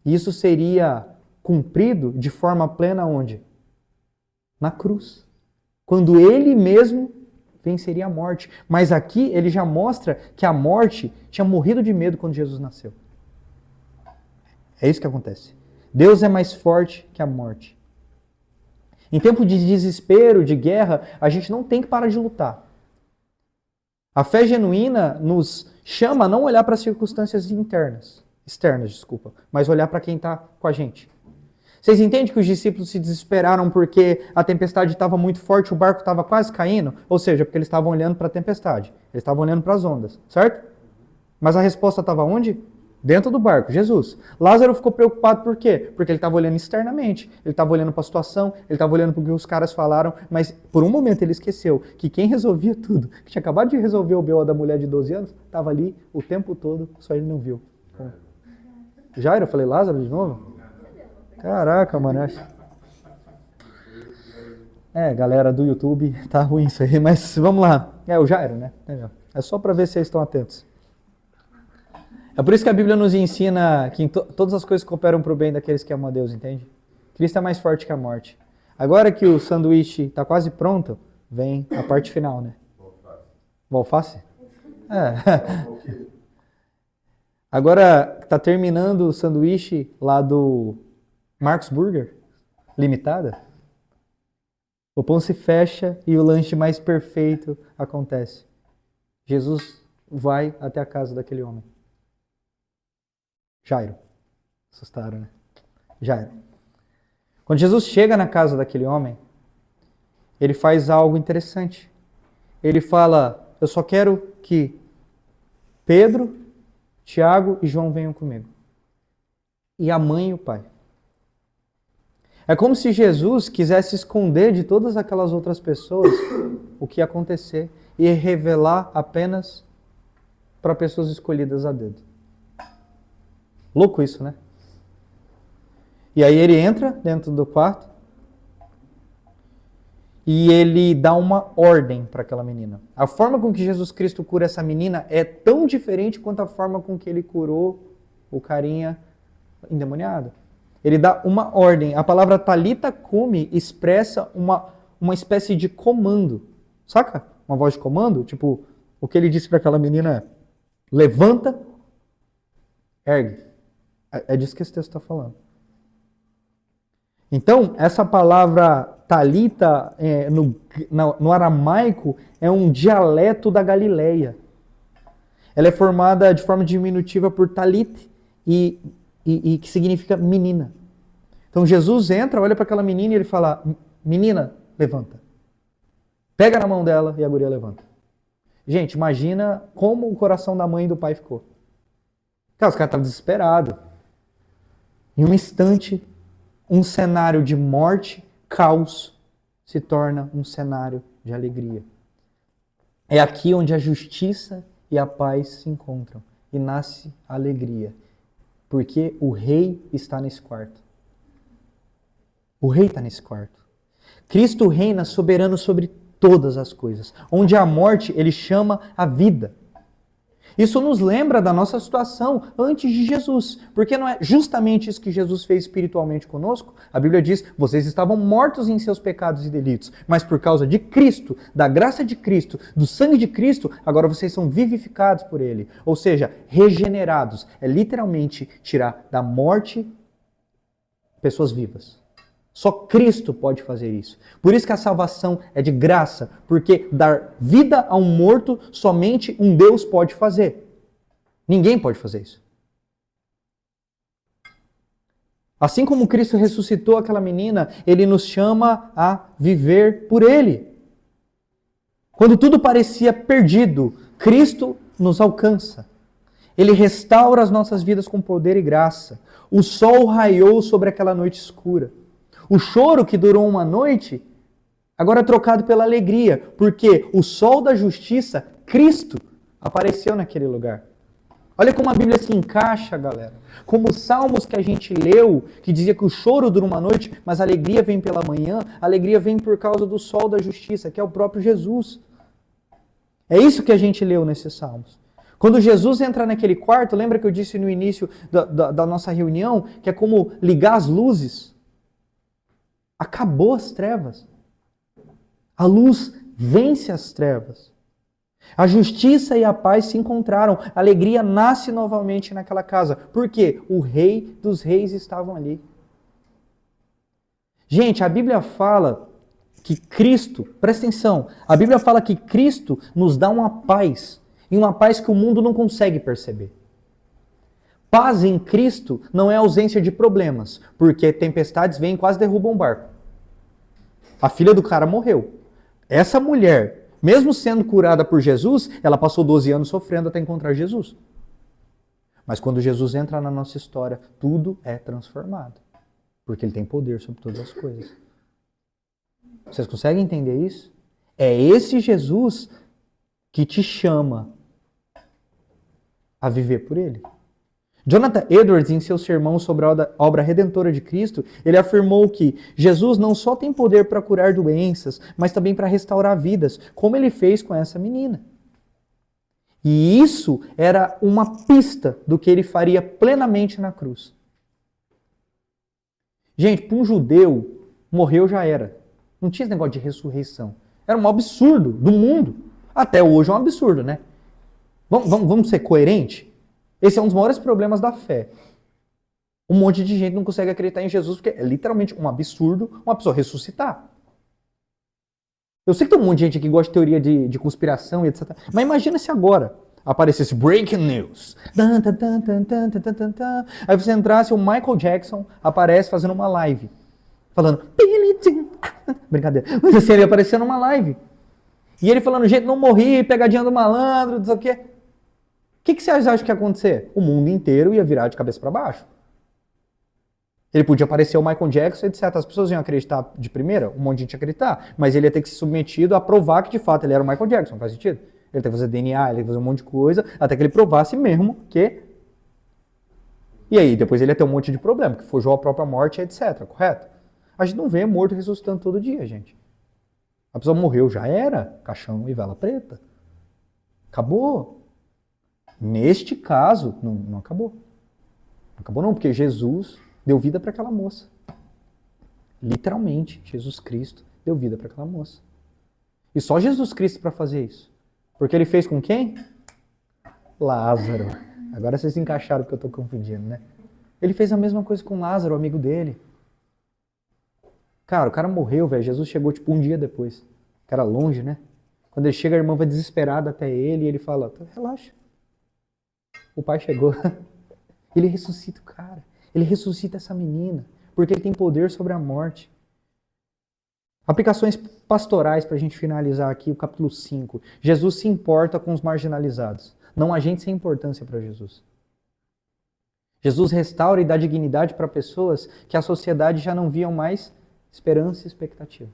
E isso seria cumprido de forma plena onde? Na cruz. Quando ele mesmo venceria a morte. Mas aqui ele já mostra que a morte tinha morrido de medo quando Jesus nasceu. É isso que acontece. Deus é mais forte que a morte. Em tempo de desespero, de guerra, a gente não tem que parar de lutar. A fé genuína nos chama a não olhar para as circunstâncias externas, mas olhar para quem está com a gente. Vocês entendem que os discípulos se desesperaram porque a tempestade estava muito forte, o barco estava quase caindo? Ou seja, porque eles estavam olhando para a tempestade, eles estavam olhando para as ondas, certo? Mas a resposta estava onde? Dentro do barco, Jesus. Lázaro ficou preocupado por quê? Porque ele estava olhando externamente, ele estava olhando para a situação, ele estava olhando para o que os caras falaram, mas por um momento ele esqueceu que quem resolvia tudo, que tinha acabado de resolver o BO da mulher de 12 anos, estava ali o tempo todo, só ele não viu. Jairo, eu falei Lázaro de novo? Caraca, mano. Galera do YouTube, tá ruim isso aí, mas vamos lá. É o Jairo, né? É só para ver se vocês estão atentos. É por isso que a Bíblia nos ensina que todas as coisas cooperam para o bem daqueles que amam a Deus, entende? Cristo é mais forte que a morte. Agora que o sanduíche está quase pronto, vem a parte final, né? O alface? Agora está terminando o sanduíche lá do Marcos Burger, limitada. O pão se fecha e o lanche mais perfeito acontece. Jesus vai até a casa daquele homem. Jairo. Assustaram, né? Jairo. Quando Jesus chega na casa daquele homem, ele faz algo interessante. Ele fala, eu só quero que Pedro, Tiago e João venham comigo. E a mãe e o pai. É como se Jesus quisesse esconder de todas aquelas outras pessoas o que ia acontecer e revelar apenas para pessoas escolhidas a dedo. Louco isso, né? E aí ele entra dentro do quarto e ele dá uma ordem para aquela menina. A forma com que Jesus Cristo cura essa menina é tão diferente quanto a forma com que ele curou o carinha endemoniado. Ele dá uma ordem. A palavra Talita Cumi expressa uma espécie de comando. Saca? Uma voz de comando. Tipo, o que ele disse para aquela menina é: levanta, ergue. É disso que esse texto está falando. Então, essa palavra Talita, no aramaico, é um dialeto da Galileia. Ela é formada de forma diminutiva por Talit e que significa menina. Então Jesus entra, olha para aquela menina e ele fala: menina, levanta. Pega na mão dela e a guria levanta. Gente, imagina como o coração da mãe e do pai ficou. Cara, os caras estavam desesperados. Em um instante, um cenário de morte, caos, se torna um cenário de alegria. É aqui onde a justiça e a paz se encontram e nasce a alegria. Porque o rei está nesse quarto. O rei está nesse quarto. Cristo reina soberano sobre todas as coisas. Onde há morte, ele chama a vida. Isso nos lembra da nossa situação antes de Jesus. Porque não é justamente isso que Jesus fez espiritualmente conosco? A Bíblia diz, vocês estavam mortos em seus pecados e delitos. Mas por causa de Cristo, da graça de Cristo, do sangue de Cristo, agora vocês são vivificados por Ele. Ou seja, regenerados. É literalmente tirar da morte pessoas vivas. Só Cristo pode fazer isso. Por isso que a salvação é de graça, porque dar vida a um morto somente um Deus pode fazer. Ninguém pode fazer isso. Assim como Cristo ressuscitou aquela menina, Ele nos chama a viver por Ele. Quando tudo parecia perdido, Cristo nos alcança. Ele restaura as nossas vidas com poder e graça. O sol raiou sobre aquela noite escura. O choro que durou uma noite, agora é trocado pela alegria, porque o sol da justiça, Cristo, apareceu naquele lugar. Olha como a Bíblia se encaixa, galera. Como os salmos que a gente leu, que dizia que o choro dura uma noite, mas a alegria vem pela manhã, a alegria vem por causa do sol da justiça, que é o próprio Jesus. É isso que a gente leu nesses salmos. Quando Jesus entra naquele quarto, lembra que eu disse no início da nossa reunião, que é como ligar as luzes? Acabou as trevas. A luz vence as trevas. A justiça e a paz se encontraram. A alegria nasce novamente naquela casa. Por quê? O Rei dos Reis estavam ali. Gente, a Bíblia fala que Cristo, presta atenção, a Bíblia fala que Cristo nos dá uma paz. E uma paz que o mundo não consegue perceber. Paz em Cristo não é ausência de problemas. Porque tempestades vêm e quase derrubam um barco. A filha do cara morreu. Essa mulher, mesmo sendo curada por Jesus, ela passou 12 anos sofrendo até encontrar Jesus. Mas quando Jesus entra na nossa história, tudo é transformado. Porque ele tem poder sobre todas as coisas. Vocês conseguem entender isso? É esse Jesus que te chama a viver por ele. Jonathan Edwards, em seu sermão sobre a obra redentora de Cristo, ele afirmou que Jesus não só tem poder para curar doenças, mas também para restaurar vidas, como ele fez com essa menina. E isso era uma pista do que ele faria plenamente na cruz. Gente, para um judeu, morreu já era. Não tinha esse negócio de ressurreição. Era um absurdo do mundo. Até hoje é um absurdo, né? Vamos ser coerentes? Esse é um dos maiores problemas da fé. Um monte de gente não consegue acreditar em Jesus porque é literalmente um absurdo uma pessoa ressuscitar. Eu sei que tem um monte de gente aqui que gosta de teoria de conspiração e etc. Mas imagina se agora aparecesse breaking news. Aí você entrasse, o Michael Jackson aparece fazendo uma live. Falando, Billie Jean. Brincadeira. Mas assim, ele apareceu numa live. E ele falando, gente, não morri, pegadinha do malandro, não sei o quê. O que vocês acham que ia acontecer? O mundo inteiro ia virar de cabeça para baixo. Ele podia aparecer o Michael Jackson, etc. As pessoas iam acreditar de primeira, um monte de gente ia acreditar, mas ele ia ter que ser submetido a provar que de fato ele era o Michael Jackson, faz sentido? Ele tem que fazer DNA, ele tem que fazer um monte de coisa, até que ele provasse mesmo que... E aí, depois ele ia ter um monte de problema, que forjou a própria morte, etc. Correto? A gente não vê morto ressuscitando todo dia, gente. A pessoa morreu, já era, caixão e vela preta. Acabou. Neste caso, não acabou. Não acabou não, porque Jesus deu vida para aquela moça. Literalmente, Jesus Cristo deu vida para aquela moça. E só Jesus Cristo para fazer isso. Porque ele fez com quem? Lázaro. Agora vocês encaixaram o que eu estou confundindo, né? Ele fez a mesma coisa com Lázaro, o amigo dele. Cara, o cara morreu, velho. Jesus chegou tipo um dia depois. O cara longe, né? Quando ele chega, a irmã vai desesperada até ele e ele fala, relaxa. O pai chegou. Ele ressuscita o cara. Ele ressuscita essa menina. Porque ele tem poder sobre a morte. Aplicações pastorais para a gente finalizar aqui, o capítulo 5. Jesus se importa com os marginalizados. Não há gente sem importância para Jesus. Jesus restaura e dá dignidade para pessoas que a sociedade já não viam mais esperança e expectativa.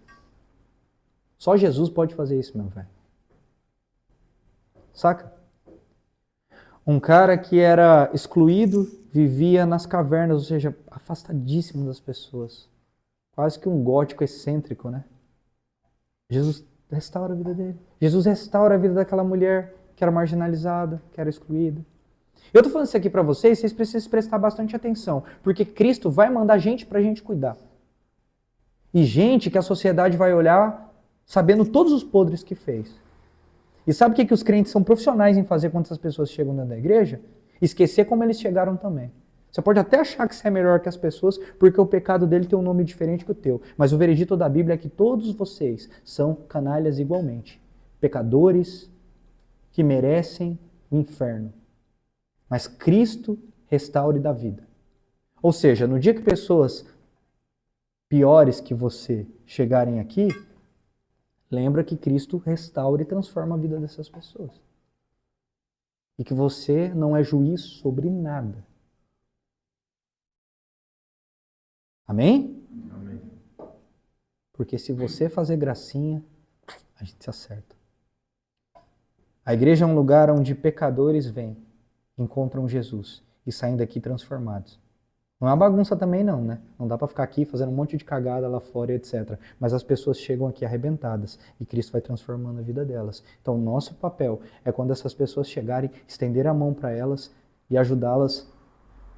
Só Jesus pode fazer isso, meu velho. Saca? Um cara que era excluído, vivia nas cavernas, ou seja, afastadíssimo das pessoas. Quase que um gótico excêntrico, né? Jesus restaura a vida dele. Jesus restaura a vida daquela mulher que era marginalizada, que era excluída. Eu estou falando isso aqui para vocês precisam prestar bastante atenção, porque Cristo vai mandar gente para a gente cuidar. E gente que a sociedade vai olhar sabendo todos os podres que fez. E sabe o que os crentes são profissionais em fazer quando essas pessoas chegam dentro da igreja? Esquecer como eles chegaram também. Você pode até achar que você é melhor que as pessoas, porque o pecado dele tem um nome diferente que o teu. Mas o veredito da Bíblia é que todos vocês são canalhas igualmente. Pecadores que merecem o inferno. Mas Cristo restaura e dá vida. Ou seja, no dia que pessoas piores que você chegarem aqui, lembra que Cristo restaura e transforma a vida dessas pessoas. E que você não é juiz sobre nada. Amém? Amém. Porque se você fazer gracinha, a gente se acerta. A igreja é um lugar onde pecadores vêm encontram Jesus e saem daqui transformados. Não é uma bagunça também não, né? Não dá para ficar aqui fazendo um monte de cagada lá fora, etc. Mas as pessoas chegam aqui arrebentadas e Cristo vai transformando a vida delas. Então, o nosso papel é quando essas pessoas chegarem, estender a mão para elas e ajudá-las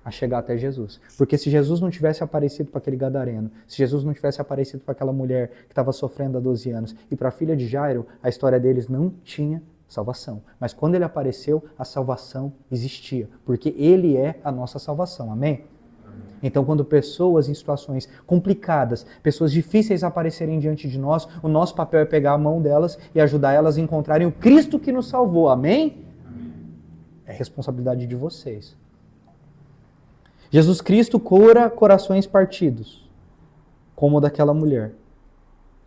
a chegar até Jesus. Porque se Jesus não tivesse aparecido para aquele gadareno, se Jesus não tivesse aparecido para aquela mulher que estava sofrendo há 12 anos e para a filha de Jairo, a história deles não tinha salvação. Mas quando ele apareceu, a salvação existia. Porque ele é a nossa salvação. Amém? Então, quando pessoas em situações complicadas, pessoas difíceis aparecerem diante de nós, o nosso papel é pegar a mão delas e ajudar elas a encontrarem o Cristo que nos salvou. Amém? É responsabilidade de vocês. Jesus Cristo cura corações partidos, como o daquela mulher.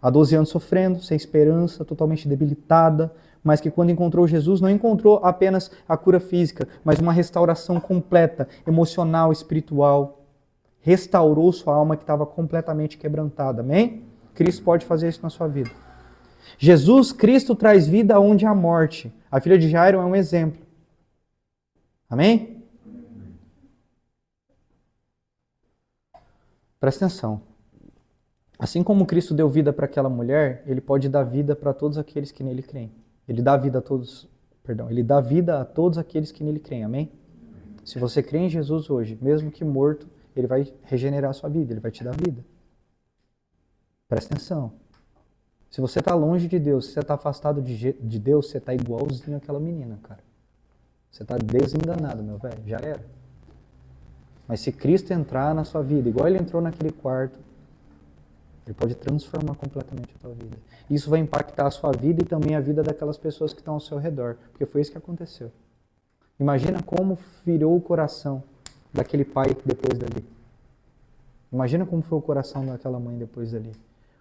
Há 12 anos sofrendo, sem esperança, totalmente debilitada, mas que quando encontrou Jesus, não encontrou apenas a cura física, mas uma restauração completa, emocional, espiritual. Restaurou sua alma que estava completamente quebrantada. Amém? Cristo pode fazer isso na sua vida. Jesus Cristo traz vida onde há morte. A filha de Jairo é um exemplo. Amém? Presta atenção. Assim como Cristo deu vida para aquela mulher, Ele pode dar vida para todos aqueles que nele creem. Ele dá vida a todos aqueles que nele creem. Amém? Se você crê em Jesus hoje, mesmo que morto, Ele vai regenerar a sua vida, Ele vai te dar vida. Presta atenção. Se você está longe de Deus, se você está afastado de Deus, você está igualzinho àquela menina, cara. Você está desenganado, meu velho. Já era. Mas se Cristo entrar na sua vida, igual Ele entrou naquele quarto, Ele pode transformar completamente a tua vida. Isso vai impactar a sua vida e também a vida daquelas pessoas que estão ao seu redor. Porque foi isso que aconteceu. Imagina como virou o coração daquele pai depois dali. Imagina como foi o coração daquela mãe depois dali.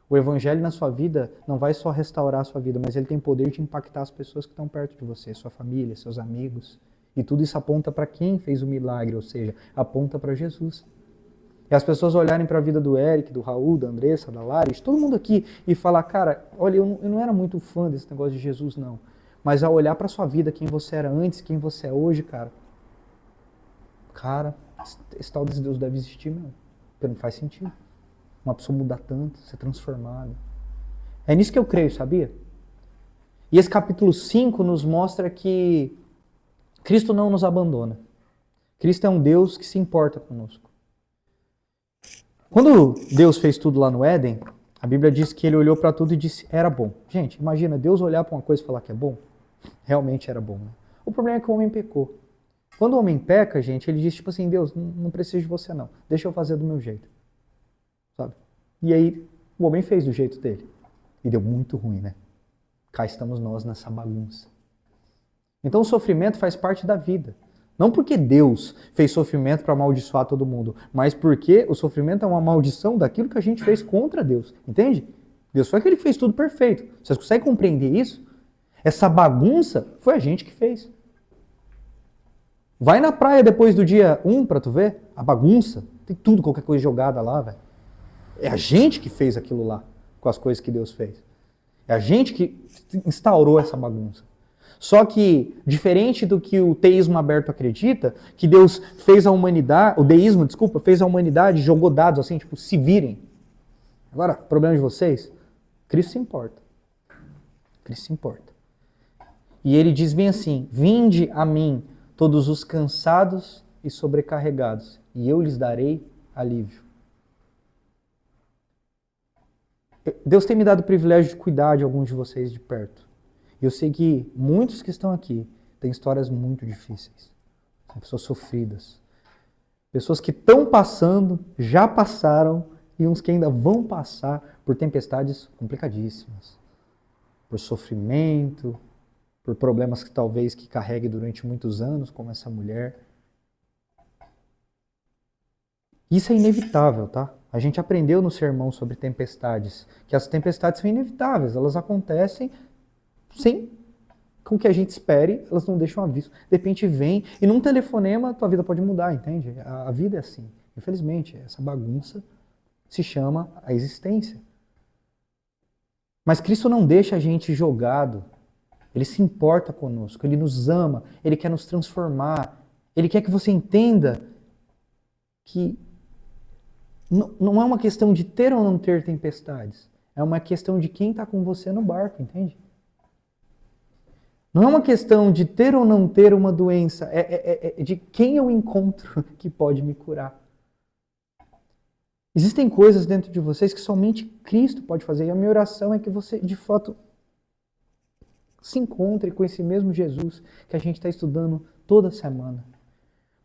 O evangelho na sua vida não vai só restaurar a sua vida, mas ele tem poder de impactar as pessoas que estão perto de você, sua família, seus amigos. E tudo isso aponta para quem fez o milagre, ou seja, aponta para Jesus. E as pessoas olharem para a vida do Eric, do Raul, da Andressa, da Lari, de todo mundo aqui, e falar, cara, olha, eu não era muito fã desse negócio de Jesus, não. Mas ao olhar para a sua vida, quem você era antes, quem você é hoje, cara, esse tal desse Deus deve existir mesmo. Porque não faz sentido. Uma pessoa mudar tanto, ser transformada. É nisso que eu creio, sabia? E esse capítulo 5 nos mostra que Cristo não nos abandona. Cristo é um Deus que se importa conosco. Quando Deus fez tudo lá no Éden, a Bíblia diz que Ele olhou para tudo e disse, era bom. Gente, imagina Deus olhar para uma coisa e falar que é bom. Realmente era bom, né? O problema é que o homem pecou. Quando o homem peca, gente, ele diz tipo assim, Deus, não preciso de você não. Deixa eu fazer do meu jeito. Sabe? E aí, o homem fez do jeito dele. E deu muito ruim, né? Cá estamos nós nessa bagunça. Então o sofrimento faz parte da vida. Não porque Deus fez sofrimento para amaldiçoar todo mundo, mas porque o sofrimento é uma maldição daquilo que a gente fez contra Deus. Entende? Deus foi aquele que fez tudo perfeito. Vocês conseguem compreender isso? Essa bagunça foi a gente que fez. Vai na praia depois do dia 1 para tu ver a bagunça. Tem tudo, qualquer coisa jogada lá, velho. É a gente que fez aquilo lá, com as coisas que Deus fez. É a gente que instaurou essa bagunça. Só que, diferente do que o teísmo aberto acredita, que Deus fez a humanidade, o deísmo, desculpa, fez a humanidade, jogou dados assim, tipo, se virem. Agora, problema de vocês, Cristo se importa. Cristo se importa. E ele diz bem assim, vinde a mim todos os cansados e sobrecarregados, e eu lhes darei alívio. Deus tem me dado o privilégio de cuidar de alguns de vocês de perto. E eu sei que muitos que estão aqui têm histórias muito difíceis. São pessoas sofridas. Pessoas que estão passando, já passaram, e uns que ainda vão passar por tempestades complicadíssimas. Por sofrimento, por problemas que talvez que carregue durante muitos anos, como essa mulher. Isso é inevitável, tá? A gente aprendeu no sermão sobre tempestades, que as tempestades são inevitáveis, elas acontecem sem com que a gente espere, elas não deixam aviso. De repente vem, e num telefonema tua vida pode mudar, entende? A vida é assim. Infelizmente, essa bagunça se chama a existência. Mas Cristo não deixa a gente jogado. Ele se importa conosco, Ele nos ama, Ele quer nos transformar. Ele quer que você entenda que não é uma questão de ter ou não ter tempestades. É uma questão de quem está com você no barco, entende? Não é uma questão de ter ou não ter uma doença. É de quem eu encontro que pode me curar. Existem coisas dentro de vocês que somente Cristo pode fazer. E a minha oração é que você, de fato, se encontre com esse mesmo Jesus que a gente está estudando toda semana.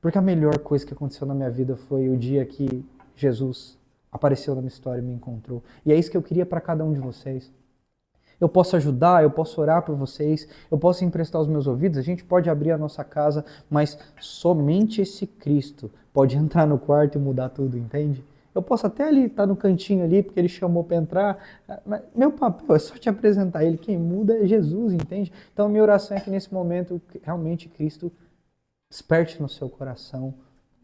Porque a melhor coisa que aconteceu na minha vida foi o dia que Jesus apareceu na minha história e me encontrou. E é isso que eu queria para cada um de vocês. Eu posso ajudar, eu posso orar por vocês, eu posso emprestar os meus ouvidos, a gente pode abrir a nossa casa, mas somente esse Cristo pode entrar no quarto e mudar tudo, entende? Eu posso até ali estar no cantinho ali, porque ele chamou para entrar, mas meu papel é só te apresentar ele. Quem muda é Jesus, entende? Então a minha oração é que nesse momento realmente Cristo desperte no seu coração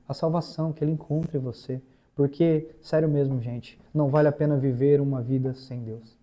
a salvação, que ele encontre você. Porque, sério mesmo, gente, não vale a pena viver uma vida sem Deus.